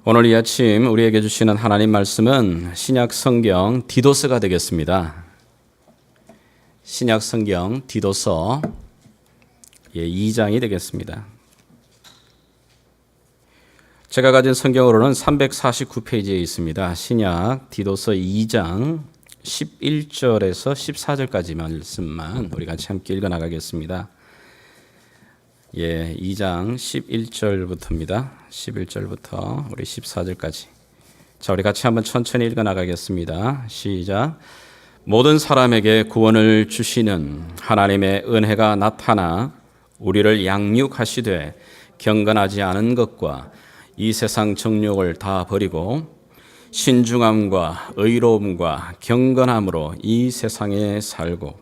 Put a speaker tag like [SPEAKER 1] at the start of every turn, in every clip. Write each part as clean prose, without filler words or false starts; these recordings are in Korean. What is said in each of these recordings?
[SPEAKER 1] 오늘 이 아침 우리에게 주시는 하나님 말씀은 신약 성경 디도서가 되겠습니다. 신약 성경 디도서 2장이 되겠습니다. 제가 가진 성경으로는 349페이지에 있습니다. 신약 디도서 2장 11절에서 14절까지 말씀만 우리 같이 함께 읽어나가겠습니다. 2장 11절부터입니다. 11절부터 우리 14절까지. 자, 우리 같이 한번 천천히 읽어나가겠습니다. 시작. 모든 사람에게 구원을 주시는 하나님의 은혜가 나타나 우리를 양육하시되 경건하지 않은 것과 이 세상 정욕을 다 버리고 신중함과 의로움과 경건함으로 이 세상에 살고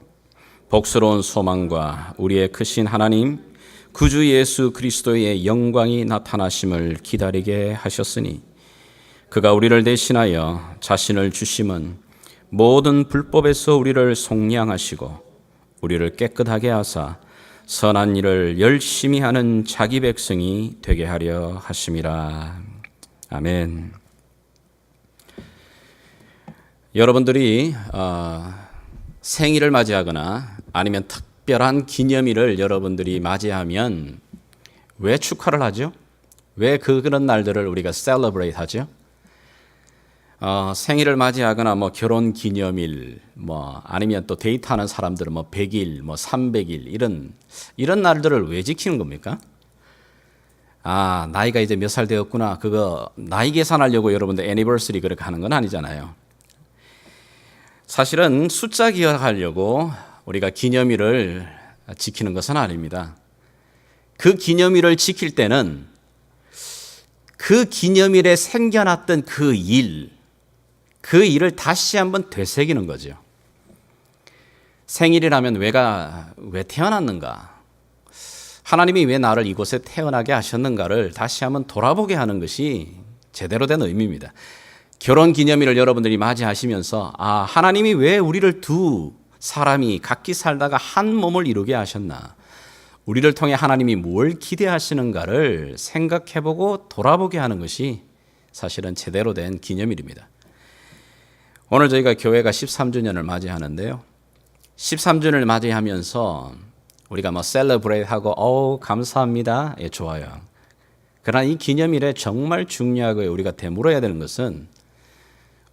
[SPEAKER 1] 복스러운 소망과 우리의 크신 하나님 구주 예수 그리스도의 영광이 나타나심을 기다리게 하셨으니 그가 우리를 대신하여 자신을 주심은 모든 불법에서 우리를 속량하시고 우리를 깨끗하게 하사 선한 일을 열심히 하는 자기 백성이 되게 하려 하심이라. 아멘. 여러분들이 생일을 맞이하거나 아니면 특별한 기념일을 여러분들이 맞이하면 왜 축하를 하죠? 왜 그런 날들을 우리가 celebrate 하죠? 생일을 맞이하거나 결혼 기념일 아니면 또 데이트하는 사람들은 100일, 300일 이런 날들을 왜 지키는 겁니까? 나이가 이제 몇 살 되었구나. 그거 나이 계산하려고 여러분들 애니버서리 그렇게 하는 건 아니잖아요. 사실은 숫자 기억하려고 우리가 기념일을 지키는 것은 아닙니다. 그 기념일을 지킬 때는 그 기념일에 생겨났던 그 일을 다시 한번 되새기는 거죠. 생일이라면 왜 태어났는가? 하나님이 왜 나를 이곳에 태어나게 하셨는가를 다시 한번 돌아보게 하는 것이 제대로 된 의미입니다. 결혼 기념일을 여러분들이 맞이하시면서 하나님이 왜 우리를 두 사람이 각기 살다가 한 몸을 이루게 하셨나? 우리를 통해 하나님이 뭘 기대하시는가를 생각해보고 돌아보게 하는 것이 사실은 제대로 된 기념일입니다. 오늘 저희가 교회가 13주년을 맞이하는데요. 13주년을 맞이하면서 우리가 셀러브레이트하고 감사합니다. 좋아요. 그러나 이 기념일에 정말 중요하고 우리가 되물어야 되는 것은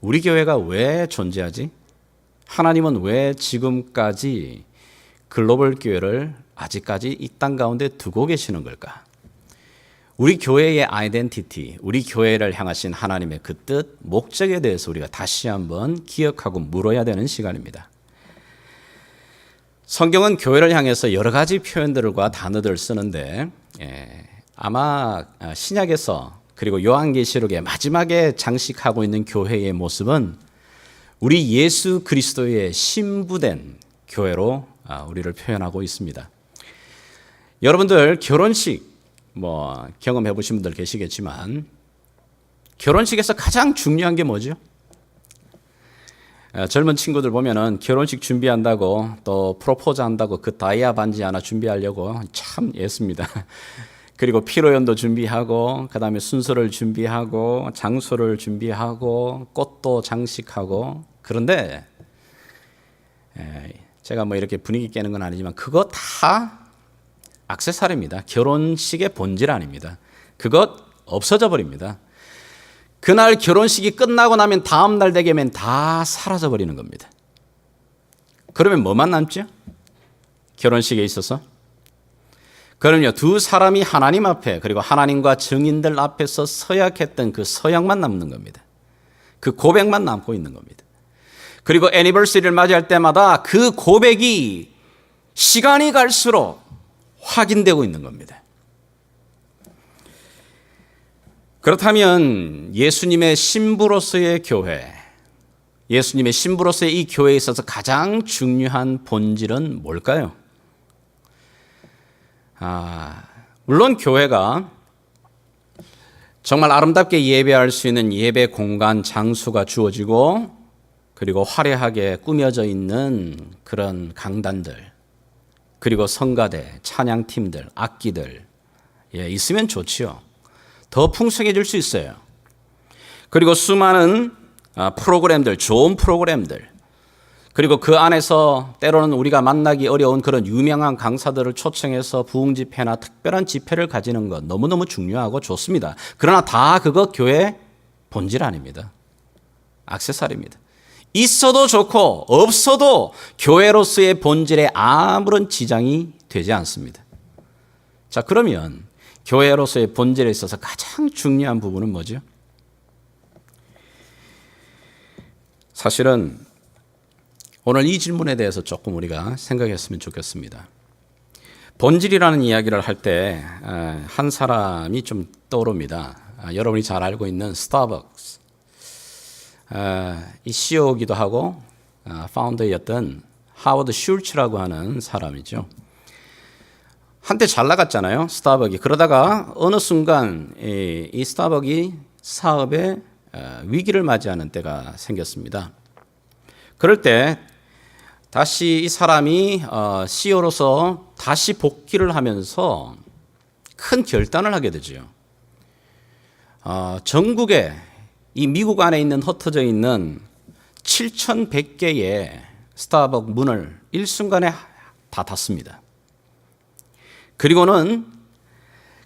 [SPEAKER 1] 우리 교회가 왜 존재하지? 하나님은 왜 지금까지 글로벌 교회를 아직까지 이 땅 가운데 두고 계시는 걸까? 우리 교회의 아이덴티티, 우리 교회를 향하신 하나님의 그 뜻, 목적에 대해서 우리가 다시 한번 기억하고 물어야 되는 시간입니다. 성경은 교회를 향해서 여러 가지 표현들과 단어들을 쓰는데 아마 신약에서 그리고 요한계시록의 마지막에 장식하고 있는 교회의 모습은 우리 예수 그리스도의 신부된 교회로 우리를 표현하고 있습니다. 여러분들 결혼식 경험해 보신 분들 계시겠지만 결혼식에서 가장 중요한 게 뭐죠? 젊은 친구들 보면은 결혼식 준비한다고 또 프로포즈 한다고 그 다이아 반지 하나 준비하려고 참 애씁니다. 그리고 피로연도 준비하고 그다음에 순서를 준비하고 장소를 준비하고 꽃도 장식하고 그런데 제가 이렇게 분위기 깨는 건 아니지만 그거 다 액세서리입니다. 결혼식의 본질 아닙니다. 그것 없어져 버립니다. 그날 결혼식이 끝나고 나면 다음 날 되면 다 사라져 버리는 겁니다. 그러면 뭐만 남죠? 결혼식에 있어서? 그럼요, 두 사람이 하나님 앞에 그리고 하나님과 증인들 앞에서 서약했던 그 서약만 남는 겁니다. 그 고백만 남고 있는 겁니다. 그리고 애니버서리를 맞이할 때마다 그 고백이 시간이 갈수록 확인되고 있는 겁니다. 그렇다면 예수님의 신부로서의 교회, 예수님의 신부로서의 이 교회에 있어서 가장 중요한 본질은 뭘까요? 물론 교회가 정말 아름답게 예배할 수 있는 예배 공간, 장소가 주어지고 그리고 화려하게 꾸며져 있는 그런 강단들, 그리고 성가대, 찬양팀들, 악기들 있으면 좋지요. 더 풍성해질 수 있어요. 그리고 수많은 프로그램들, 좋은 프로그램들, 그리고 그 안에서 때로는 우리가 만나기 어려운 그런 유명한 강사들을 초청해서 부흥 집회나 특별한 집회를 가지는 것 너무너무 중요하고 좋습니다. 그러나 다 그거 교회 본질 아닙니다. 액세서리입니다. 있어도 좋고 없어도 교회로서의 본질에 아무런 지장이 되지 않습니다. 자, 그러면 교회로서의 본질에 있어서 가장 중요한 부분은 뭐죠? 사실은 오늘 이 질문에 대해서 조금 우리가 생각했으면 좋겠습니다. 본질이라는 이야기를 할 때 한 사람이 좀 떠오릅니다. 여러분이 잘 알고 있는 스타벅스. 이 CEO이기도 하고 파운더였던 하워드 슐츠라고 하는 사람이죠. 한때 잘 나갔잖아요, 스타벅이. 그러다가 어느 순간 이 스타벅이 사업에 위기를 맞이하는 때가 생겼습니다. 그럴 때 다시 이 사람이 CEO로서 다시 복귀를 하면서 큰 결단을 하게 되죠. 전국에 이 미국 안에 있는 흩어져 있는 7,100개의 스타벅 문을 일순간에 다 닫습니다. 그리고는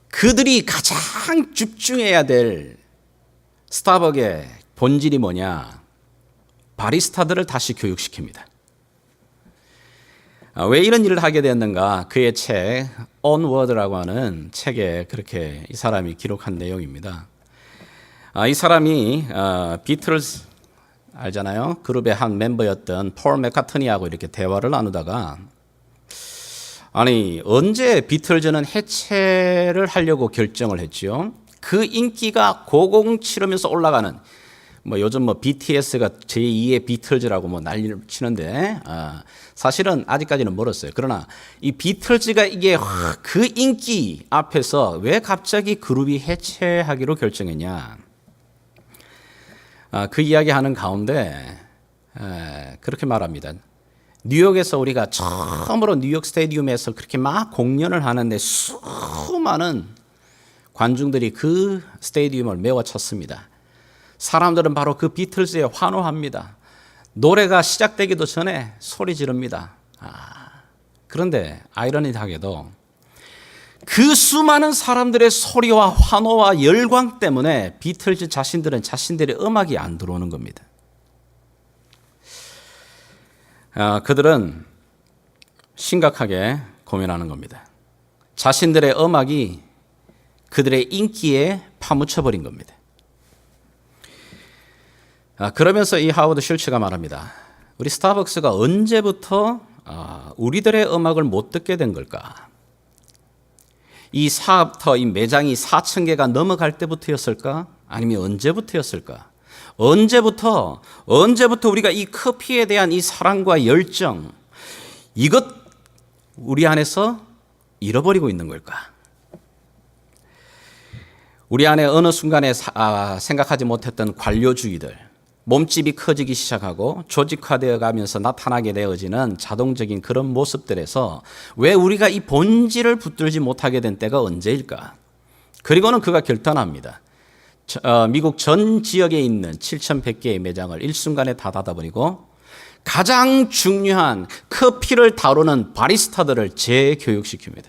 [SPEAKER 1] 그들이 가장 집중해야 될 스타벅의 본질이 뭐냐? 바리스타들을 다시 교육시킵니다. 왜 이런 일을 하게 됐는가? 그의 책 Onward라고 하는 책에 그렇게 이 사람이 기록한 내용입니다. 이 사람이 비틀즈 알잖아요. 그룹의 한 멤버였던 폴 맥카트니하고 이렇게 대화를 나누다가 아니 언제 비틀즈는 해체를 하려고 결정을 했죠? 그 인기가 고공 치르면서 올라가는 요즘 BTS가 제2의 비틀즈라고 난리를 치는데 사실은 아직까지는 멀었어요. 그러나 이 비틀즈가 이게 그 인기 앞에서 왜 갑자기 그룹이 해체하기로 결정했냐? 그 이야기하는 가운데 그렇게 말합니다. 뉴욕에서 우리가 처음으로 뉴욕 스테디움에서 그렇게 막 공연을 하는데 수많은 관중들이 그 스테디움을 메워쳤습니다. 사람들은 바로 그 비틀즈에 환호합니다. 노래가 시작되기도 전에 소리 지릅니다. 그런데 아이러니하게도 그 수많은 사람들의 소리와 환호와 열광 때문에 비틀즈 자신들은 자신들의 음악이 안 들어오는 겁니다. 그들은 심각하게 고민하는 겁니다. 자신들의 음악이 그들의 인기에 파묻혀버린 겁니다. 그러면서 이 하워드 슐츠가 말합니다. 우리 스타벅스가 언제부터 우리들의 음악을 못 듣게 된 걸까? 이 사업터, 이 매장이 4,000개가 넘어갈 때부터였을까? 아니면 언제부터였을까? 언제부터 우리가 이 커피에 대한 이 사랑과 열정, 이것 우리 안에서 잃어버리고 있는 걸까? 우리 안에 어느 순간에 생각하지 못했던 관료주의들, 몸집이 커지기 시작하고 조직화되어 가면서 나타나게 되어지는 자동적인 그런 모습들에서 왜 우리가 이 본질을 붙들지 못하게 된 때가 언제일까? 그리고는 그가 결단합니다. 미국 전 지역에 있는 7,100개의 매장을 일순간에 다 닫아버리고 가장 중요한 커피를 다루는 바리스타들을 재교육시킵니다.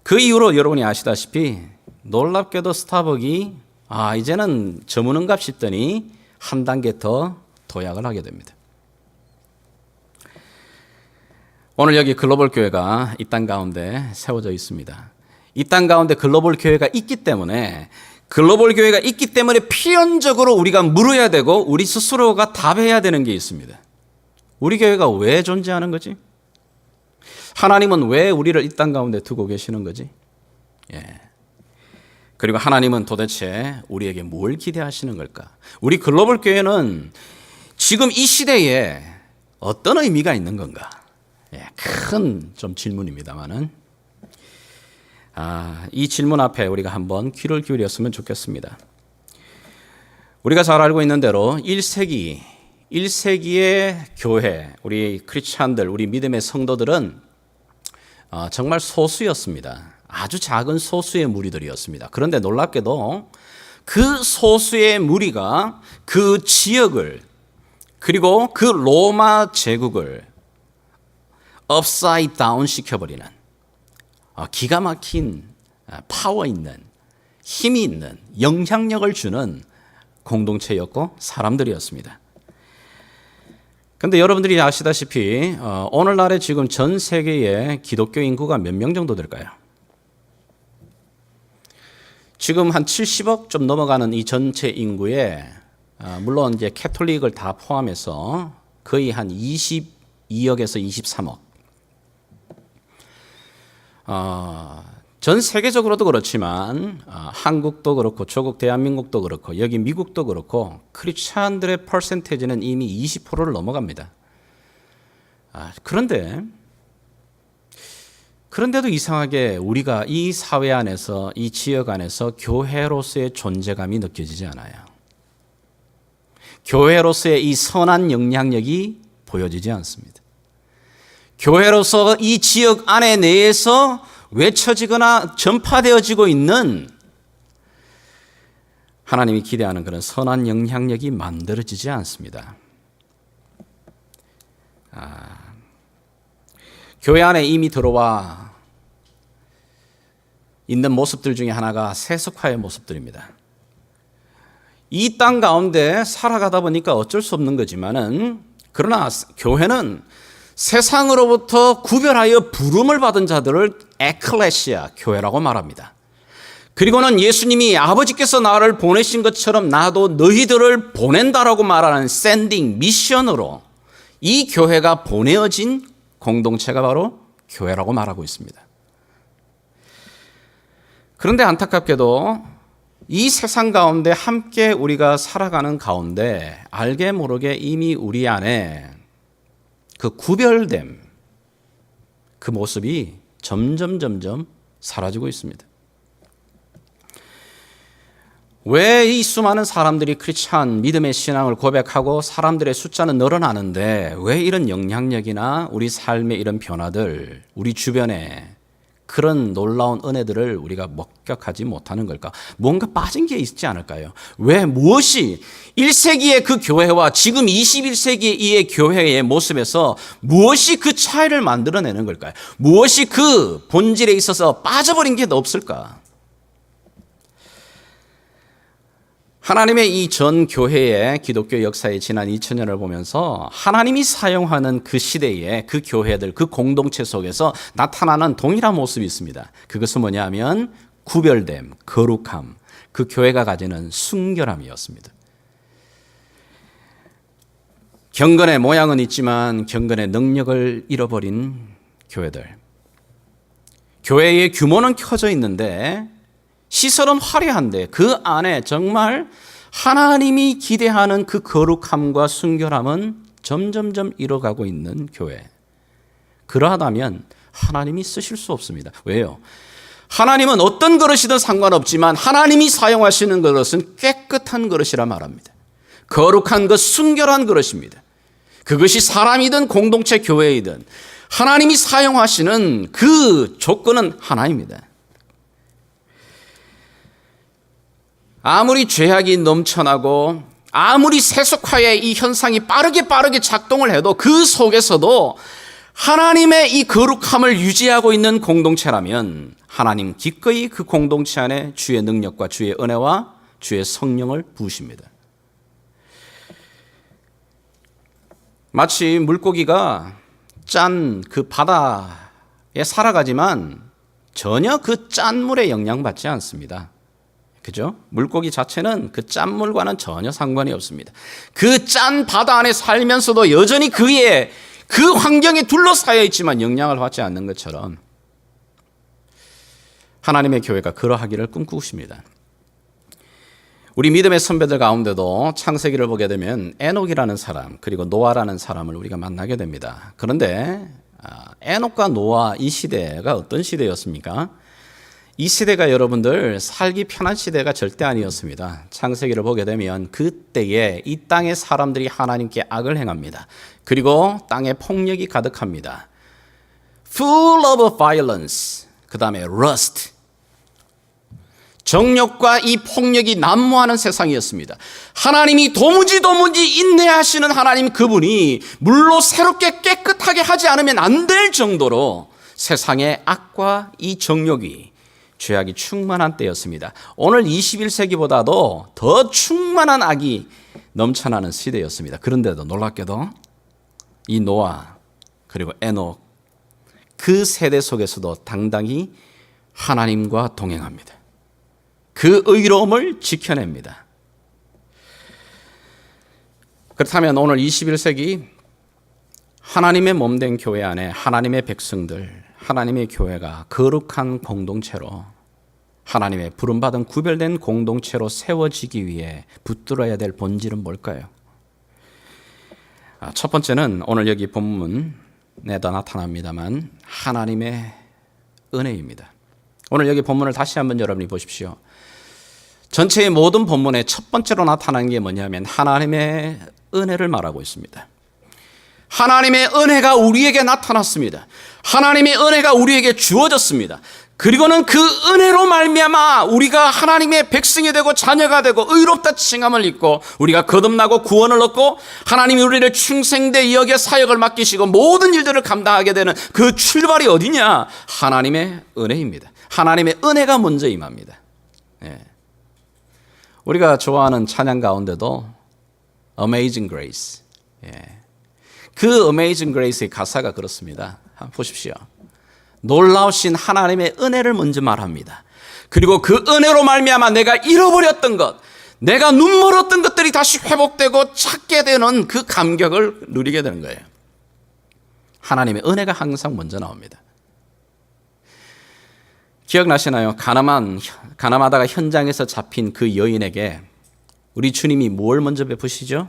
[SPEAKER 1] 그 이후로 여러분이 아시다시피 놀랍게도 스타벅이 이제는 저무는갑 싶더니 한 단계 더 도약을 하게 됩니다. 오늘 여기 글로벌 교회가 이 땅 가운데 세워져 있습니다. 이 땅 가운데 글로벌 교회가 있기 때문에 필연적으로 우리가 물어야 되고 우리 스스로가 답해야 되는 게 있습니다. 우리 교회가 왜 존재하는 거지? 하나님은 왜 우리를 이 땅 가운데 두고 계시는 거지? 그리고 하나님은 도대체 우리에게 뭘 기대하시는 걸까? 우리 글로벌 교회는 지금 이 시대에 어떤 의미가 있는 건가? 큰 좀 질문입니다만은 이 질문 앞에 우리가 한번 귀를 기울였으면 좋겠습니다. 우리가 잘 알고 있는 대로 1세기의 교회, 우리 크리스찬들, 우리 믿음의 성도들은 정말 소수였습니다. 아주 작은 소수의 무리들이었습니다. 그런데 놀랍게도 그 소수의 무리가 그 지역을 그리고 그 로마 제국을 업사이드 다운 시켜버리는 기가 막힌 파워 있는 힘이 있는 영향력을 주는 공동체였고 사람들이었습니다. 그런데 여러분들이 아시다시피 오늘날에 지금 전 세계의 기독교 인구가 몇 명 정도 될까요? 지금 한 70억 좀 넘어가는 이 전체 인구에 물론 이제 캐톨릭을 다 포함해서 거의 한 22억에서 23억. 전 세계적으로도 그렇지만 한국도 그렇고 조국 대한민국도 그렇고 여기 미국도 그렇고 크리스찬들의 퍼센테이지는 이미 20%를 넘어갑니다. 그런데도 이상하게 우리가 이 사회 안에서 이 지역 안에서 교회로서의 존재감이 느껴지지 않아요. 교회로서의 이 선한 영향력이 보여지지 않습니다. 교회로서 이 지역 안에 내에서 외쳐지거나 전파되어지고 있는 하나님이 기대하는 그런 선한 영향력이 만들어지지 않습니다. 교회 안에 이미 들어와 있는 모습들 중에 하나가 세속화의 모습들입니다. 이 땅 가운데 살아가다 보니까 어쩔 수 없는 거지만은 그러나 교회는 세상으로부터 구별하여 부름을 받은 자들을 에클레시아, 교회라고 말합니다. 그리고는 예수님이 아버지께서 나를 보내신 것처럼 나도 너희들을 보낸다라고 말하는 샌딩, 미션으로 이 교회가 보내어진 공동체가 바로 교회라고 말하고 있습니다. 그런데 안타깝게도 이 세상 가운데 함께 우리가 살아가는 가운데 알게 모르게 이미 우리 안에 그 구별됨, 그 모습이 점점 사라지고 있습니다. 왜 이 수많은 사람들이 크리스찬 믿음의 신앙을 고백하고 사람들의 숫자는 늘어나는데 왜 이런 영향력이나 우리 삶의 이런 변화들, 우리 주변에 그런 놀라운 은혜들을 우리가 목격하지 못하는 걸까? 뭔가 빠진 게 있지 않을까요? 왜 무엇이 1세기의 그 교회와 지금 21세기의 이 교회의 모습에서 무엇이 그 차이를 만들어내는 걸까요? 무엇이 그 본질에 있어서 빠져버린 게 없을까? 하나님의 이 전 교회의 기독교 역사의 지난 2000년을 보면서 하나님이 사용하는 그 시대의 그 교회들, 그 공동체 속에서 나타나는 동일한 모습이 있습니다. 그것은 뭐냐면 구별됨, 거룩함, 그 교회가 가지는 순결함이었습니다. 경건의 모양은 있지만 경건의 능력을 잃어버린 교회들. 교회의 규모는 켜져 있는데 시설은 화려한데 그 안에 정말 하나님이 기대하는 그 거룩함과 순결함은 점점점 잃어가고 있는 교회. 그러하다면 하나님이 쓰실 수 없습니다. 왜요? 하나님은 어떤 그릇이든 상관없지만 하나님이 사용하시는 그릇은 깨끗한 그릇이라 말합니다. 거룩한 것, 순결한 그릇입니다. 그것이 사람이든 공동체 교회이든 하나님이 사용하시는 그 조건은 하나입니다. 아무리 죄악이 넘쳐나고 아무리 세속화의 이 현상이 빠르게 작동을 해도 그 속에서도 하나님의 이 거룩함을 유지하고 있는 공동체라면 하나님 기꺼이 그 공동체 안에 주의 능력과 주의 은혜와 주의 성령을 부으십니다. 마치 물고기가 짠 그 바다에 살아가지만 전혀 그 짠물에 영향받지 않습니다. 그죠? 물고기 자체는 그 짠물과는 전혀 상관이 없습니다. 그 짠 바다 안에 살면서도 여전히 그 환경에 둘러싸여 있지만 영향을 받지 않는 것처럼 하나님의 교회가 그러하기를 꿈꾸십니다. 우리 믿음의 선배들 가운데도 창세기를 보게 되면 에녹이라는 사람 그리고 노아라는 사람을 우리가 만나게 됩니다. 그런데 에녹과 노아 이 시대가 어떤 시대였습니까? 이 시대가 여러분들 살기 편한 시대가 절대 아니었습니다. 창세기를 보게 되면 그때에 이 땅의 사람들이 하나님께 악을 행합니다. 그리고 땅에 폭력이 가득합니다. Full of violence. 그 다음에 lust. 정욕과 이 폭력이 난무하는 세상이었습니다. 하나님이 도무지 인내하시는 하나님 그분이 물로 새롭게 깨끗하게 하지 않으면 안 될 정도로 세상의 악과 이 정욕이 죄악이 충만한 때였습니다. 오늘 21세기보다도 더 충만한 악이 넘쳐나는 시대였습니다. 그런데도 놀랍게도 이 노아 그리고 에녹 그 세대 속에서도 당당히 하나님과 동행합니다. 그 의로움을 지켜냅니다. 그렇다면 오늘 21세기 하나님의 몸된 교회 안에 하나님의 백성들, 하나님의 교회가 거룩한 공동체로 하나님의 부름받은 구별된 공동체로 세워지기 위해 붙들어야 될 본질은 뭘까요? 첫 번째는 오늘 여기 본문에도 나타납니다만 하나님의 은혜입니다. 오늘 여기 본문을 다시 한번 여러분이 보십시오. 전체의 모든 본문의 첫 번째로 나타나는 게 뭐냐면 하나님의 은혜를 말하고 있습니다. 하나님의 은혜가 우리에게 나타났습니다. 하나님의 은혜가 우리에게 주어졌습니다. 그리고는 그 은혜로 말미암아 우리가 하나님의 백성이 되고 자녀가 되고 의롭다 칭함을 입고 우리가 거듭나고 구원을 얻고 하나님이 우리를 충생대 역의 사역을 맡기시고 모든 일들을 감당하게 되는 그 출발이 어디냐? 하나님의 은혜입니다. 하나님의 은혜가 먼저 임합니다. 예. 우리가 좋아하는 찬양 가운데도 Amazing Grace. 예. 그 Amazing Grace의 가사가 그렇습니다. 한번 보십시오. 놀라우신 하나님의 은혜를 먼저 말합니다. 그리고 그 은혜로 말미암아 내가 잃어버렸던 것, 내가 눈멀었던 것들이 다시 회복되고 찾게 되는 그 감격을 누리게 되는 거예요. 하나님의 은혜가 항상 먼저 나옵니다. 기억나시나요? 가늠하다가 현장에서 잡힌 그 여인에게 우리 주님이 뭘 먼저 베푸시죠?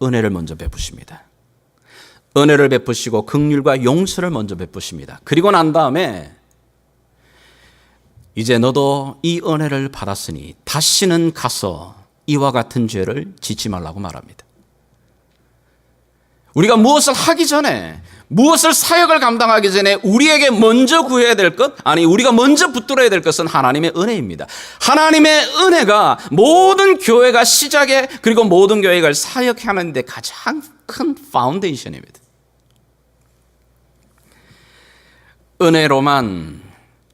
[SPEAKER 1] 은혜를 먼저 베푸십니다. 은혜를 베푸시고 긍휼과 용서를 먼저 베푸십니다. 그리고 난 다음에 이제 너도 이 은혜를 받았으니 다시는 가서 이와 같은 죄를 짓지 말라고 말합니다. 우리가 무엇을 하기 전에, 무엇을 사역을 감당하기 전에 우리에게 먼저 구해야 될 것, 아니 우리가 먼저 붙들어야 될 것은 하나님의 은혜입니다. 하나님의 은혜가 모든 교회가 시작에 그리고 모든 교회가 사역하는 데 가장 큰 파운데이션입니다. 은혜로만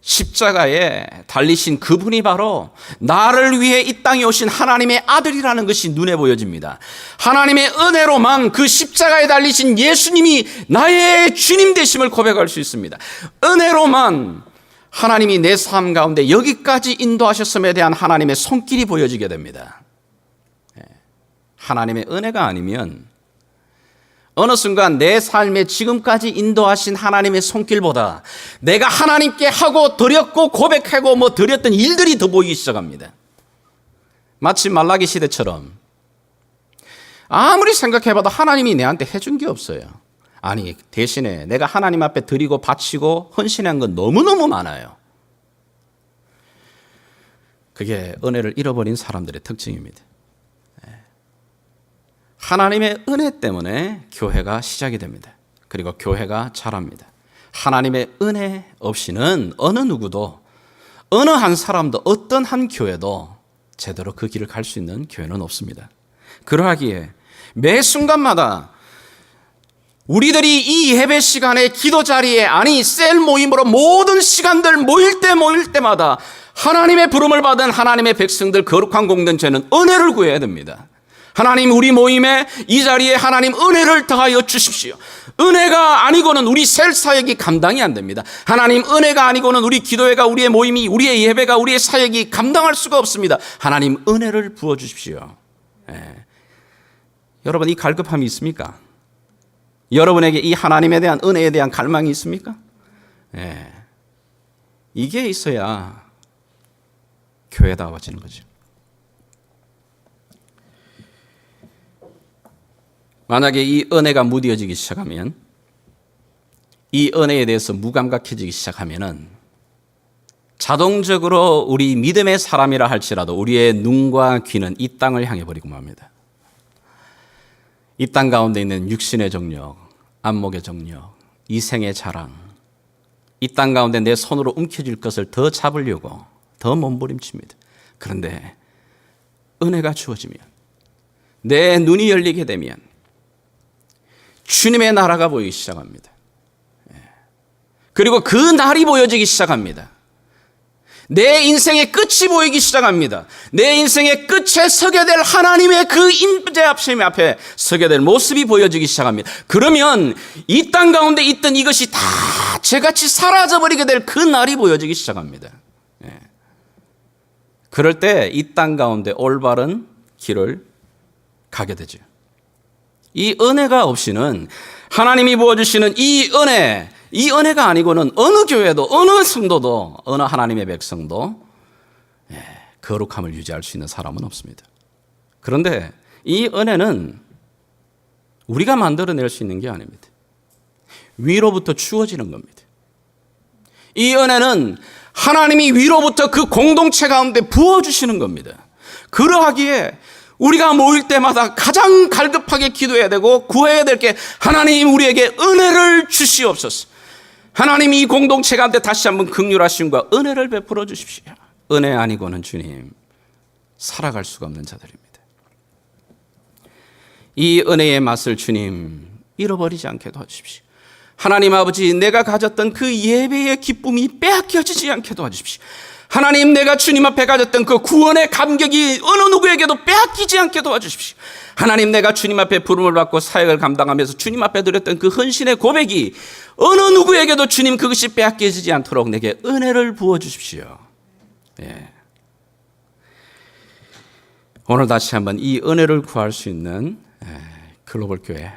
[SPEAKER 1] 십자가에 달리신 그분이 바로 나를 위해 이 땅에 오신 하나님의 아들이라는 것이 눈에 보여집니다. 하나님의 은혜로만 그 십자가에 달리신 예수님이 나의 주님 되심을 고백할 수 있습니다. 은혜로만 하나님이 내 삶 가운데 여기까지 인도하셨음에 대한 하나님의 손길이 보여지게 됩니다. 하나님의 은혜가 아니면 어느 순간 내 삶에 지금까지 인도하신 하나님의 손길보다 내가 하나님께 하고 드렸고 고백하고 드렸던 일들이 더 보이기 시작합니다. 마치 말라기 시대처럼 아무리 생각해봐도 하나님이 내한테 해준 게 없어요. 아니 대신에 내가 하나님 앞에 드리고 바치고 헌신한 건 너무너무 많아요. 그게 은혜를 잃어버린 사람들의 특징입니다. 하나님의 은혜 때문에 교회가 시작이 됩니다. 그리고 교회가 자랍니다. 하나님의 은혜 없이는 어느 누구도, 어느 한 사람도, 어떤 한 교회도 제대로 그 길을 갈 수 있는 교회는 없습니다. 그러하기에 매 순간마다 우리들이 이 예배 시간에 기도 자리에 아니 셀 모임으로 모든 시간들 모일 때마다 하나님의 부름을 받은 하나님의 백성들 거룩한 공동체는 은혜를 구해야 됩니다. 하나님 우리 모임에 이 자리에 하나님 은혜를 더하여 주십시오. 은혜가 아니고는 우리 셀 사역이 감당이 안 됩니다. 하나님 은혜가 아니고는 우리 기도회가 우리의 모임이 우리의 예배가 우리의 사역이 감당할 수가 없습니다. 하나님 은혜를 부어 주십시오. 여러분 이 갈급함이 있습니까? 여러분에게 이 하나님에 대한 은혜에 대한 갈망이 있습니까? 이게 있어야 교회다워지는 거죠. 만약에 이 은혜가 무뎌지기 시작하면, 이 은혜에 대해서 무감각해지기 시작하면은 자동적으로 우리 믿음의 사람이라 할지라도 우리의 눈과 귀는 이 땅을 향해 버리고 맙니다. 이 땅 가운데 있는 육신의 정욕, 안목의 정욕, 이생의 자랑, 이 땅 가운데 내 손으로 움켜쥘 것을 더 잡으려고 더 몸부림칩니다. 그런데 은혜가 주어지면, 내 눈이 열리게 되면 주님의 나라가 보이기 시작합니다. 그리고 그 날이 보여지기 시작합니다. 내 인생의 끝이 보이기 시작합니다. 내 인생의 끝에 서게 될 하나님의 그 임재 앞에 서게 될 모습이 보여지기 시작합니다. 그러면 이 땅 가운데 있던 이것이 다 죄같이 사라져버리게 될 그 날이 보여지기 시작합니다. 그럴 때 이 땅 가운데 올바른 길을 가게 되죠. 이 은혜가 없이는, 하나님이 부어주시는 이 은혜가 아니고는 어느 교회도, 어느 성도도, 어느 하나님의 백성도 거룩함을 유지할 수 있는 사람은 없습니다. 그런데 이 은혜는 우리가 만들어낼 수 있는 게 아닙니다. 위로부터 주어지는 겁니다. 이 은혜는 하나님이 위로부터 그 공동체 가운데 부어주시는 겁니다. 그러하기에 우리가 모일 때마다 가장 갈급하게 기도해야 되고 구해야 될 게, 하나님 우리에게 은혜를 주시옵소서. 하나님이 이 공동체 가운데 다시 한번 긍휼하심과 은혜를 베풀어 주십시오. 은혜 아니고는 주님 살아갈 수가 없는 자들입니다. 이 은혜의 맛을 주님 잃어버리지 않게 도와주십시오. 하나님 아버지, 내가 가졌던 그 예배의 기쁨이 빼앗겨지지 않게 도와주십시오. 하나님, 내가 주님 앞에 가졌던 그 구원의 감격이 어느 누구에게도 빼앗기지 않게 도와주십시오. 하나님, 내가 주님 앞에 부름을 받고 사역을 감당하면서 주님 앞에 드렸던 그 헌신의 고백이 어느 누구에게도 주님 그것이 빼앗겨지지 않도록 내게 은혜를 부어주십시오. 오늘 다시 한번 이 은혜를 구할 수 있는 글로벌 교회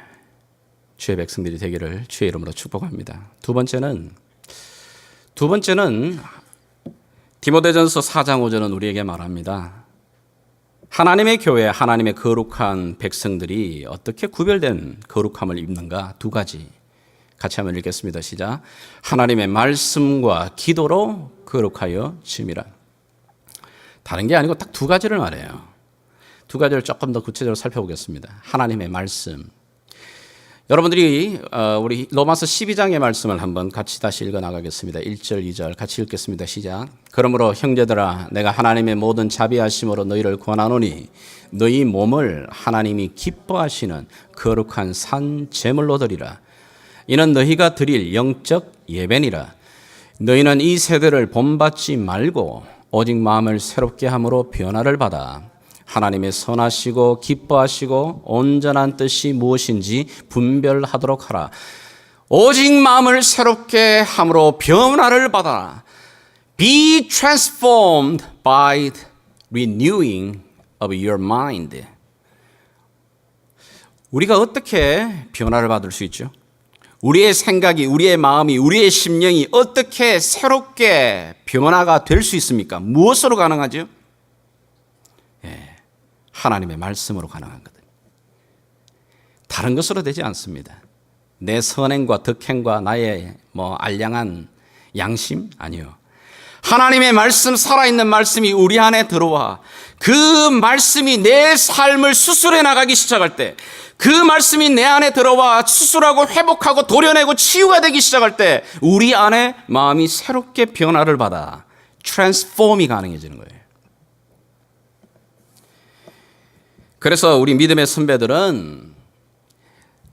[SPEAKER 1] 주의 백성들이 되기를 주의 이름으로 축복합니다. 두 번째는 디모데전서 4장 5절은 우리에게 말합니다. 하나님의 교회, 하나님의 거룩한 백성들이 어떻게 구별된 거룩함을 입는가? 두 가지 같이 한번 읽겠습니다. 시작. 하나님의 말씀과 기도로 거룩하여 짐이라. 다른 게 아니고 딱 두 가지를 말해요. 두 가지를 조금 더 구체적으로 살펴보겠습니다. 하나님의 말씀. 여러분들이 우리 로마서 12장의 말씀을 한번 같이 다시 읽어 나가겠습니다. 1절, 2절 같이 읽겠습니다. 시작. 그러므로 형제들아, 내가 하나님의 모든 자비하심으로 너희를 권하노니 너희 몸을 하나님이 기뻐하시는 거룩한 산 제물로 드리라. 이는 너희가 드릴 영적 예배니라. 너희는 이 세대를 본받지 말고 오직 마음을 새롭게 함으로 변화를 받아 하나님의 선하시고 기뻐하시고 온전한 뜻이 무엇인지 분별하도록 하라. 오직 마음을 새롭게 함으로 변화를 받아라. Be transformed by the renewing of your mind. 우리가 어떻게 변화를 받을 수 있죠? 우리의 생각이, 우리의 마음이, 우리의 심령이 어떻게 새롭게 변화가 될 수 있습니까? 무엇으로 가능하죠? 하나님의 말씀으로 가능한 거든. 다른 것으로 되지 않습니다. 내 선행과 덕행과 나의 알량한 양심? 아니요. 하나님의 말씀, 살아있는 말씀이 우리 안에 들어와 그 말씀이 내 삶을 수술해 나가기 시작할 때, 그 말씀이 내 안에 들어와 수술하고 회복하고 도려내고 치유가 되기 시작할 때 우리 안에 마음이 새롭게 변화를 받아 트랜스폼이 가능해지는 거예요. 그래서 우리 믿음의 선배들은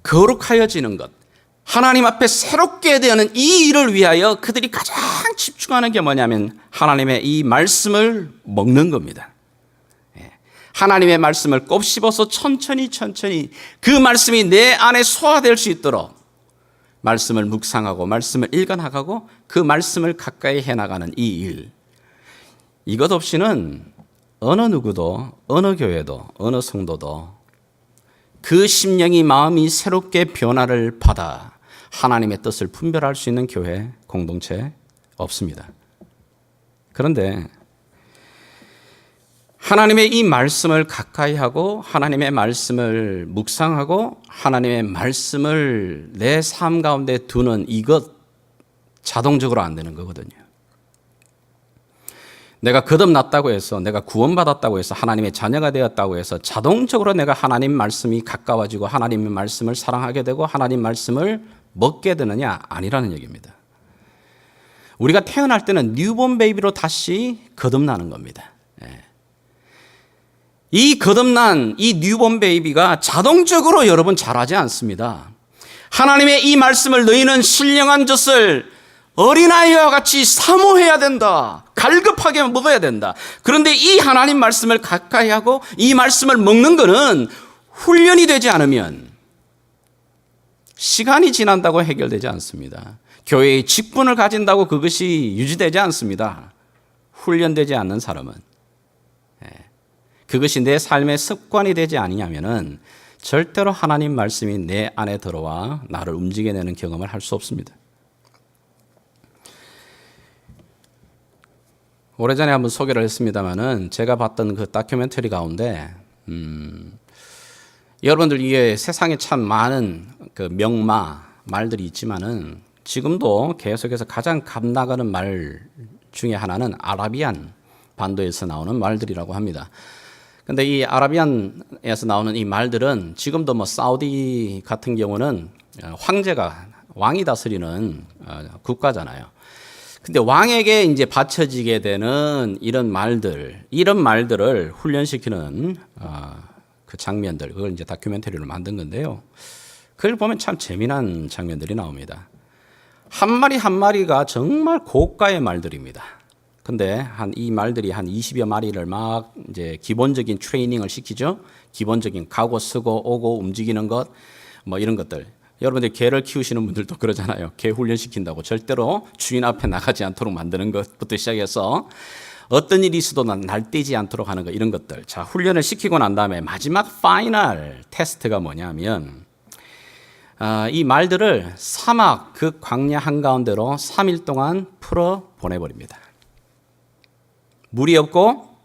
[SPEAKER 1] 거룩하여지는 것, 하나님 앞에 새롭게 되는 이 일을 위하여 그들이 가장 집중하는 게 뭐냐면 하나님의 이 말씀을 먹는 겁니다. 하나님의 말씀을 곱씹어서 천천히 그 말씀이 내 안에 소화될 수 있도록 말씀을 묵상하고 말씀을 읽어나가고 그 말씀을 가까이 해나가는 이 일, 이것 없이는 어느 누구도, 어느 교회도, 어느 성도도 그 심령이, 마음이 새롭게 변화를 받아 하나님의 뜻을 분별할 수 있는 교회, 공동체 없습니다. 그런데 하나님의 이 말씀을 가까이 하고 하나님의 말씀을 묵상하고 하나님의 말씀을 내 삶 가운데 두는 이것 자동적으로 안 되는 거거든요. 내가 거듭났다고 해서, 내가 구원받았다고 해서, 하나님의 자녀가 되었다고 해서 자동적으로 내가 하나님 말씀이 가까워지고 하나님의 말씀을 사랑하게 되고 하나님 말씀을 먹게 되느냐? 아니라는 얘기입니다. 우리가 태어날 때는 뉴본 베이비로 다시 거듭나는 겁니다. 이 거듭난 이 뉴본 베이비가 자동적으로 여러분 자라지 않습니다. 하나님의 이 말씀을 너희는 신령한 젖을 어린아이와 같이 사모해야 된다. 갈급하게 먹어야 된다. 그런데 이 하나님 말씀을 가까이 하고 이 말씀을 먹는 것은 훈련이 되지 않으면 시간이 지난다고 해결되지 않습니다. 교회의 직분을 가진다고 그것이 유지되지 않습니다. 훈련되지 않는 사람은. 그것이 내 삶의 습관이 되지 아니냐면은 절대로 하나님 말씀이 내 안에 들어와 나를 움직여내는 경험을 할 수 없습니다. 오래전에 한번 소개를 했습니다마는 제가 봤던 그 다큐멘터리 가운데 여러분들 이게 세상에 참 많은 그 말들이 있지만은 지금도 계속해서 가장 값나가는 말 중에 하나는 아라비안 반도에서 나오는 말들이라고 합니다. 근데 이 아라비안에서 나오는 이 말들은 지금도 뭐 사우디 같은 경우는 왕이 다스리는 국가잖아요. 근데 왕에게 이제 바쳐지게 되는 이런 말들을 훈련시키는 그 장면들, 그걸 이제 다큐멘터리로 만든 건데요. 그걸 보면 참 재미난 장면들이 나옵니다. 한 마리 한 마리가 정말 고가의 말들입니다. 근데 이 말들이 한 20여 마리를 막 이제 기본적인 트레이닝을 시키죠. 기본적인 가고 쓰고 오고 움직이는 것, 뭐 이런 것들. 여러분들 개를 키우시는 분들도 그러잖아요. 개 훈련시킨다고 절대로 주인 앞에 나가지 않도록 만드는 것부터 시작해서 어떤 일이 있어도 날뛰지 않도록 하는 것, 이런 것들. 자, 훈련을 시키고 난 다음에 마지막 파이널 테스트가 뭐냐면 이 말들을 사막 그 광야 한가운데로 3일 동안 풀어 보내버립니다. 물이 없고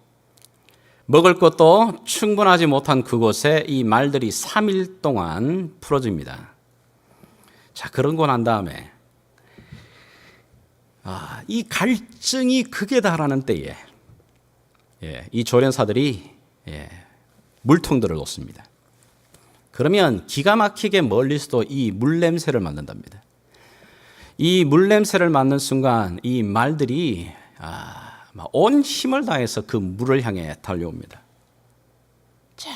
[SPEAKER 1] 먹을 것도 충분하지 못한 그곳에 이 말들이 3일 동안 풀어집니다. 자, 그런 거 난 다음에 이 갈증이 극에 달하는 때에 이 조련사들이 물통들을 놓습니다. 그러면 기가 막히게 멀리서도 이 물냄새를 맡는답니다. 이 물냄새를 맡는 순간 이 말들이 온 힘을 다해서 그 물을 향해 달려옵니다. 자,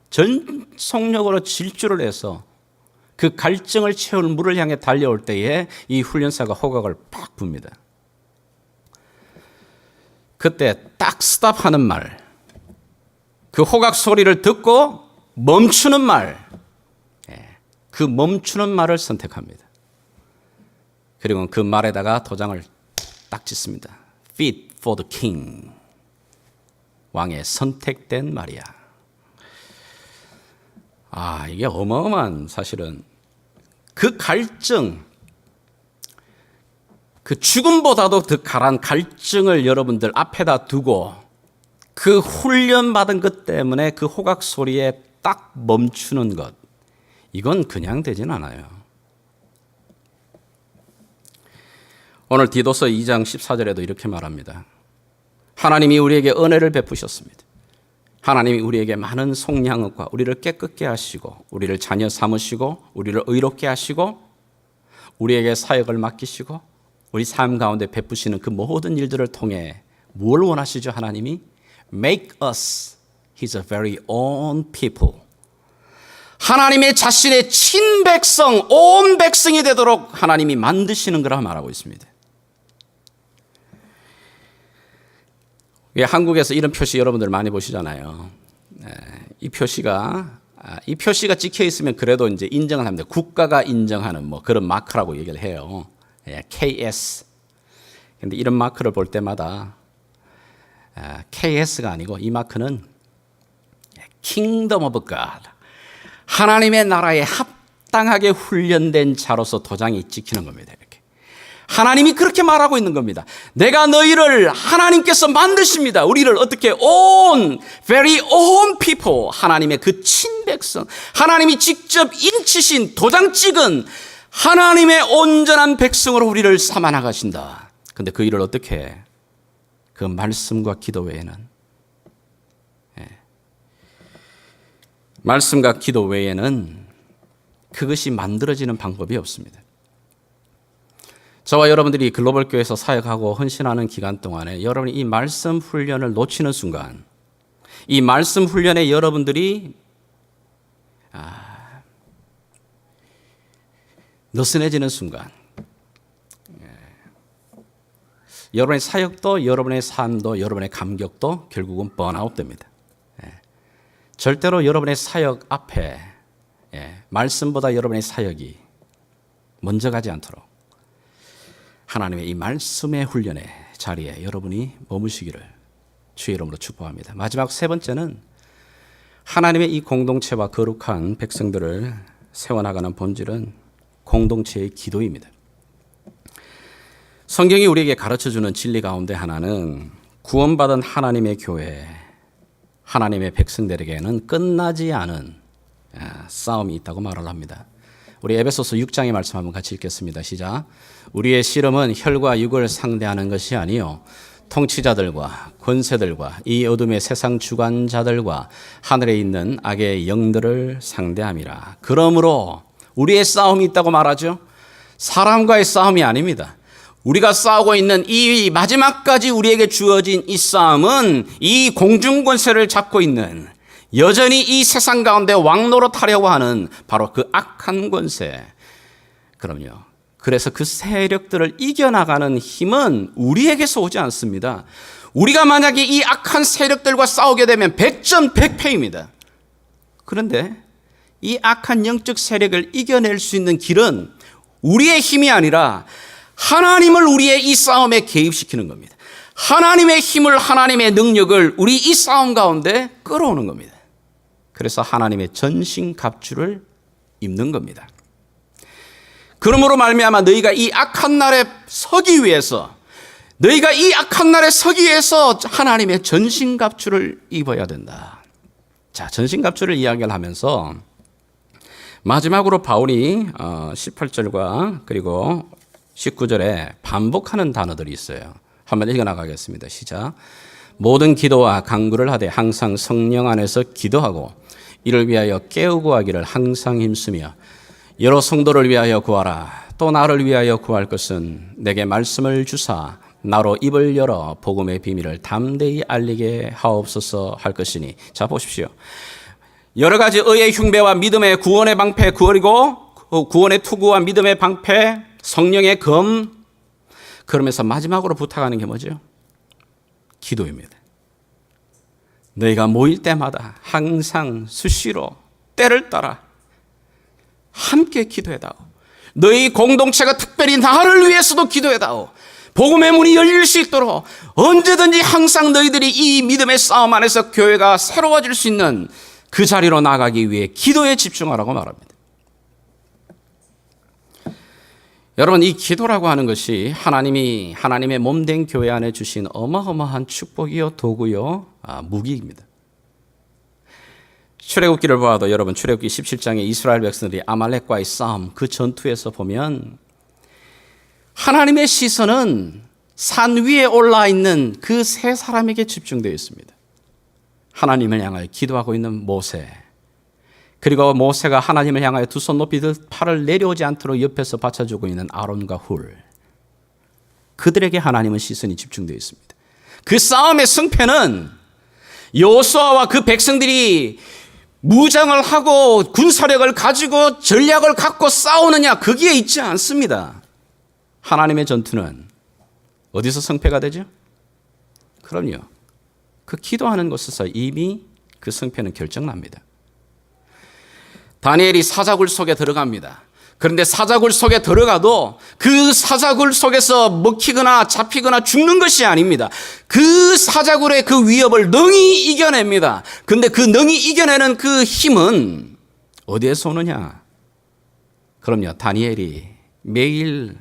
[SPEAKER 1] 전속력으로 질주를 해서 그 갈증을 채울 물을 향해 달려올 때에 이 훈련사가 호각을 팍 붑니다. 그때 딱 스탑하는 말, 그 호각 소리를 듣고 멈추는 말, 그 멈추는 말을 선택합니다. 그리고 그 말에다가 도장을 딱 짓습니다. Fit for the king. 왕의 선택된 말이야. 이게 어마어마한 사실은 그 갈증, 그 죽음보다도 더 강한 갈증을 여러분들 앞에다 두고 그 훈련받은 것 때문에 그 호각 소리에 딱 멈추는 것, 이건 그냥 되진 않아요. 오늘 디도서 2장 14절에도 이렇게 말합니다. 하나님이 우리에게 은혜를 베푸셨습니다. 하나님이 우리에게 많은 속량과 우리를 깨끗게 하시고 우리를 자녀 삼으시고 우리를 의롭게 하시고 우리에게 사역을 맡기시고 우리 삶 가운데 베푸시는 그 모든 일들을 통해 뭘 원하시죠? 하나님이 Make us His very own people. 하나님의 자신의 친백성, 온 백성이 되도록 하나님이 만드시는 거라 말하고 있습니다. 한국에서 이런 표시 여러분들 많이 보시잖아요. 이 표시가 찍혀 있으면 그래도 이제 인정을 합니다. 국가가 인정하는 뭐 그런 마크라고 얘기를 해요. KS. 근데 이런 마크를 볼 때마다 KS가 아니고 이 마크는 Kingdom of God. 하나님의 나라에 합당하게 훈련된 자로서 도장이 찍히는 겁니다. 이렇게. 하나님이 그렇게 말하고 있는 겁니다. 내가 너희를 하나님께서 만드십니다. 우리를 어떻게 own, very own people. 하나님의 그 친백성. 하나님이 직접 인치신 도장 찍은 하나님의 온전한 백성으로 우리를 삼아 나가신다. 근데 그 일을 어떻게 해? 그 말씀과 기도 외에는 말씀과 기도 외에는 그것이 만들어지는 방법이 없습니다. 저와 여러분들이 글로벌 교회에서 사역하고 헌신하는 기간 동안에 여러분이 이 말씀 훈련을 놓치는 순간, 이 말씀 훈련에 여러분들이 느슨해지는 순간, 여러분의 사역도, 여러분의 삶도, 여러분의 감격도 결국은 번아웃 됩니다. 절대로 여러분의 사역 앞에 말씀보다 여러분의 사역이 먼저 가지 않도록 하나님의 이 말씀의 훈련의 자리에 여러분이 머무시기를 주의 이름으로 축복합니다. 마지막 세 번째는 하나님의 이 공동체와 거룩한 백성들을 세워나가는 본질은 공동체의 기도입니다. 성경이 우리에게 가르쳐주는 진리 가운데 하나는 구원받은 하나님의 교회, 하나님의 백성들에게는 끝나지 않은 싸움이 있다고 말을 합니다. 우리 에베소서 6장의 말씀 한번 같이 읽겠습니다. 시작. 우리의 씨름은 혈과 육을 상대하는 것이 아니요 통치자들과 권세들과 이 어둠의 세상 주관자들과 하늘에 있는 악의 영들을 상대함이라. 그러므로 우리의 싸움이 있다고 말하죠. 사람과의 싸움이 아닙니다. 우리가 싸우고 있는 이 마지막까지 우리에게 주어진 이 싸움은 이 공중권세를 잡고 있는, 여전히 이 세상 가운데 왕노릇하려고 하는 바로 그 악한 권세. 그럼요. 그래서 그 세력들을 이겨나가는 힘은 우리에게서 오지 않습니다. 우리가 만약에 이 악한 세력들과 싸우게 되면 100전 100패입니다. 그런데 이 악한 영적 세력을 이겨낼 수 있는 길은 우리의 힘이 아니라 하나님을 우리의 이 싸움에 개입시키는 겁니다. 하나님의 힘을, 하나님의 능력을 우리 이 싸움 가운데 끌어오는 겁니다. 그래서 하나님의 전신갑주를 입는 겁니다. 그러므로 말미암아 너희가 이 악한 날에 서기 위해서, 너희가 이 악한 날에 서기 위해서 하나님의 전신갑주를 입어야 된다. 자, 전신갑주를 이야기를 하면서 마지막으로 바울이 18절과 그리고 19절에 반복하는 단어들이 있어요. 한번 읽어나가겠습니다. 시작. 모든 기도와 간구를 하되 항상 성령 안에서 기도하고 이를 위하여 깨우고 하기를 항상 힘쓰며 여러 성도를 위하여 구하라. 또 나를 위하여 구할 것은 내게 말씀을 주사 나로 입을 열어 복음의 비밀을 담대히 알리게 하옵소서 할 것이니. 자, 보십시오. 여러 가지 의의 흉배와 믿음의 구원의 방패, 그리고 구원의 투구와 믿음의 방패, 성령의 검. 그러면서 마지막으로 부탁하는 게 뭐죠? 기도입니다. 너희가 모일 때마다 항상 수시로 때를 따라 함께 기도해다오. 너희 공동체가 특별히 나를 위해서도 기도해다오. 복음의 문이 열릴 수 있도록 언제든지 항상 너희들이 이 믿음의 싸움 안에서 교회가 새로워질 수 있는 그 자리로 나가기 위해 기도에 집중하라고 말합니다. 여러분, 이 기도라고 하는 것이 하나님이 하나님의 몸된 교회 안에 주신 어마어마한 축복이요, 도구요, 무기입니다. 출애굽기를 보아도 여러분, 출애굽기 17장에 이스라엘 백성들이 아말렉과의 싸움, 그 전투에서 보면 하나님의 시선은 산 위에 올라 있는 그 세 사람에게 집중되어 있습니다. 하나님을 향하여 기도하고 있는 모세, 그리고 모세가 하나님을 향하여 두 손 높이 들 팔을 내려오지 않도록 옆에서 받쳐주고 있는 아론과 훌, 그들에게 하나님의 시선이 집중되어 있습니다. 그 싸움의 승패는 여호수아와 그 백성들이 무장을 하고 군사력을 가지고 전략을 갖고 싸우느냐, 거기에 있지 않습니다. 하나님의 전투는 어디서 승패가 되죠? 그럼요, 그 기도하는 곳에서 이미 그 승패는 결정납니다. 다니엘이 사자굴 속에 들어갑니다. 그런데 사자굴 속에 들어가도 그 사자굴 속에서 먹히거나 잡히거나 죽는 것이 아닙니다. 그 사자굴의 그 위협을 능히 이겨냅니다. 그런데 그 능히 이겨내는 그 힘은 어디에서 오느냐? 그럼요, 다니엘이 매일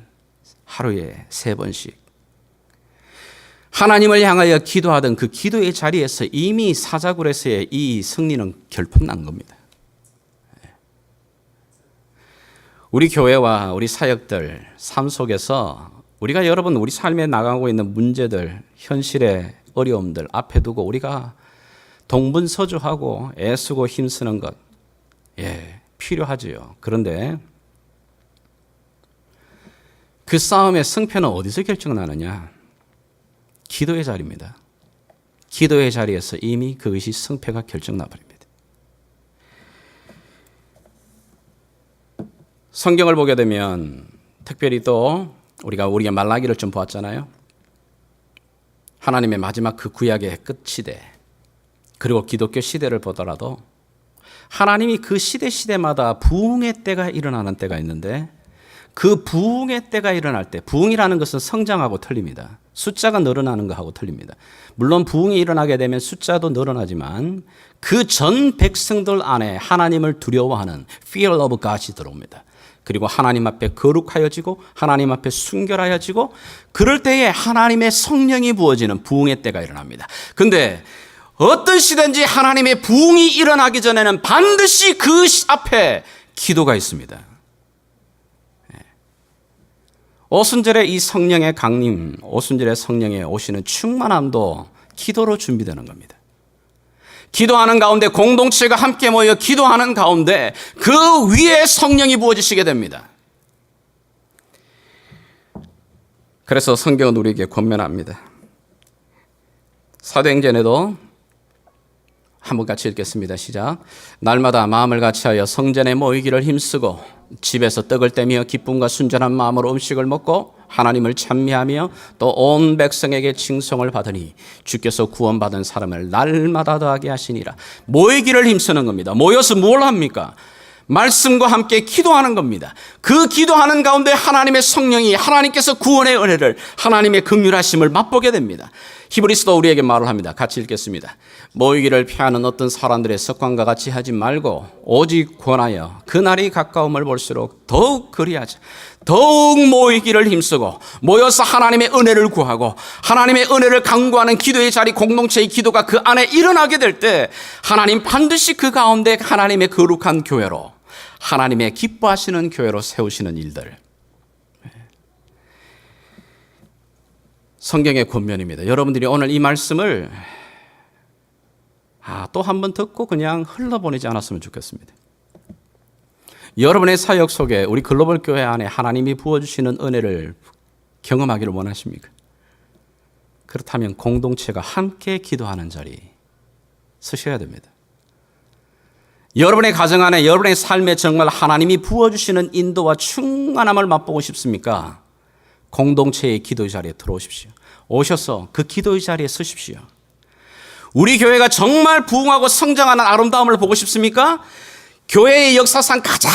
[SPEAKER 1] 하루에 3번씩 하나님을 향하여 기도하던 그 기도의 자리에서 이미 사자굴에서의 이 승리는 결판난 겁니다. 우리 교회와 우리 사역들 삶 속에서 우리가 여러분 우리 삶에 나가고 있는 문제들, 현실의 어려움들 앞에 두고 우리가 동분서주하고 애쓰고 힘쓰는 것, 필요하지요. 그런데 그 싸움의 승패는 어디서 결정나느냐? 기도의 자리입니다. 기도의 자리에서 이미 그것이 승패가 결정나버립니다. 성경을 보게 되면 특별히 또 우리가 말라기를 좀 보았잖아요. 하나님의 마지막 그 구약의 끝시대, 그리고 기독교 시대를 보더라도 하나님이 그 시대마다 부흥의 때가 일어나는 때가 있는데, 그 부흥의 때가 일어날 때, 부흥이라는 것은 성장하고 틀립니다. 숫자가 늘어나는 것하고 틀립니다. 물론 부흥이 일어나게 되면 숫자도 늘어나지만 그 전 백성들 안에 하나님을 두려워하는 fear of God이 들어옵니다. 그리고 하나님 앞에 거룩하여지고 하나님 앞에 순결하여지고, 그럴 때에 하나님의 성령이 부어지는 부흥의 때가 일어납니다. 근데 어떤 시대인지 하나님의 부흥이 일어나기 전에는 반드시 그 앞에 기도가 있습니다. 오순절에 이 성령의 강림, 오순절에 성령의 오시는 충만함도 기도로 준비되는 겁니다. 기도하는 가운데 공동체가 함께 모여 기도하는 가운데 그 위에 성령이 부어지시게 됩니다. 그래서 성경은 우리에게 권면합니다. 사도행전에도 한번 같이 읽겠습니다. 시작. 날마다 마음을 같이하여 성전에 모이기를 힘쓰고 집에서 떡을 떼며 기쁨과 순전한 마음으로 음식을 먹고 하나님을 찬미하며 또 온 백성에게 칭송을 받으니 주께서 구원받은 사람을 날마다 더하게 하시니라. 모이기를 힘쓰는 겁니다. 모여서 뭘 합니까? 말씀과 함께 기도하는 겁니다. 그 기도하는 가운데 하나님의 성령이, 하나님께서 구원의 은혜를, 하나님의 긍휼하심을 맛보게 됩니다. 히브리서도 우리에게 말을 합니다. 같이 읽겠습니다. 모이기를 피하는 어떤 사람들의 습관과 같이 하지 말고 오직 권하여 그날이 가까움을 볼수록 더욱 그리하자. 더욱 모이기를 힘쓰고 모여서 하나님의 은혜를 구하고 하나님의 은혜를 강구하는 기도의 자리, 공동체의 기도가 그 안에 일어나게 될 때 하나님 반드시 그 가운데 하나님의 거룩한 교회로, 하나님의 기뻐하시는 교회로 세우시는 일들, 성경의 권면입니다. 여러분들이 오늘 이 말씀을 또 한 번 듣고 그냥 흘러보내지 않았으면 좋겠습니다. 여러분의 사역 속에 우리 글로벌 교회 안에 하나님이 부어주시는 은혜를 경험하기를 원하십니까? 그렇다면 공동체가 함께 기도하는 자리 서셔야 됩니다. 여러분의 가정 안에, 여러분의 삶에 정말 하나님이 부어주시는 인도와 충만함을 맛보고 싶습니까? 공동체의 기도의 자리에 들어오십시오. 오셔서 그 기도의 자리에 서십시오. 우리 교회가 정말 부흥하고 성장하는 아름다움을 보고 싶습니까? 교회의 역사상 가장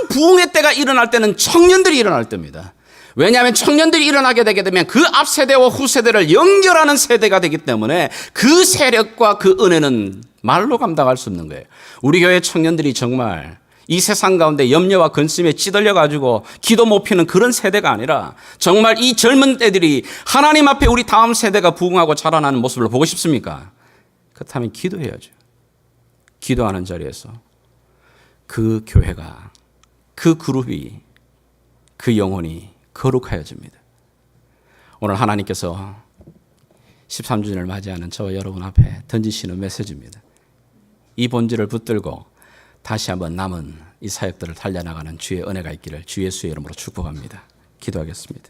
[SPEAKER 1] 부흥의 때가 일어날 때는 청년들이 일어날 때입니다. 왜냐하면 청년들이 일어나게 되게 되면 그 앞 세대와 후 세대를 연결하는 세대가 되기 때문에 그 세력과 그 은혜는 말로 감당할 수 없는 거예요. 우리 교회 청년들이 정말 이 세상 가운데 염려와 근심에 찌들려 가지고 기도 못 피는 그런 세대가 아니라 정말 이 젊은 때들이 하나님 앞에 우리 다음 세대가 부흥하고 자라나는 모습을 보고 싶습니까? 그렇다면 기도해야죠. 기도하는 자리에서 그 교회가, 그 그룹이, 그 영혼이 거룩하여집니다. 오늘 하나님께서 13주년을 맞이하는 저와 여러분 앞에 던지시는 메시지입니다. 이 본질을 붙들고 다시 한번 남은 이 사역들을 달려나가는 주의 은혜가 있기를 주 예수의 이름으로 축복합니다. 기도하겠습니다.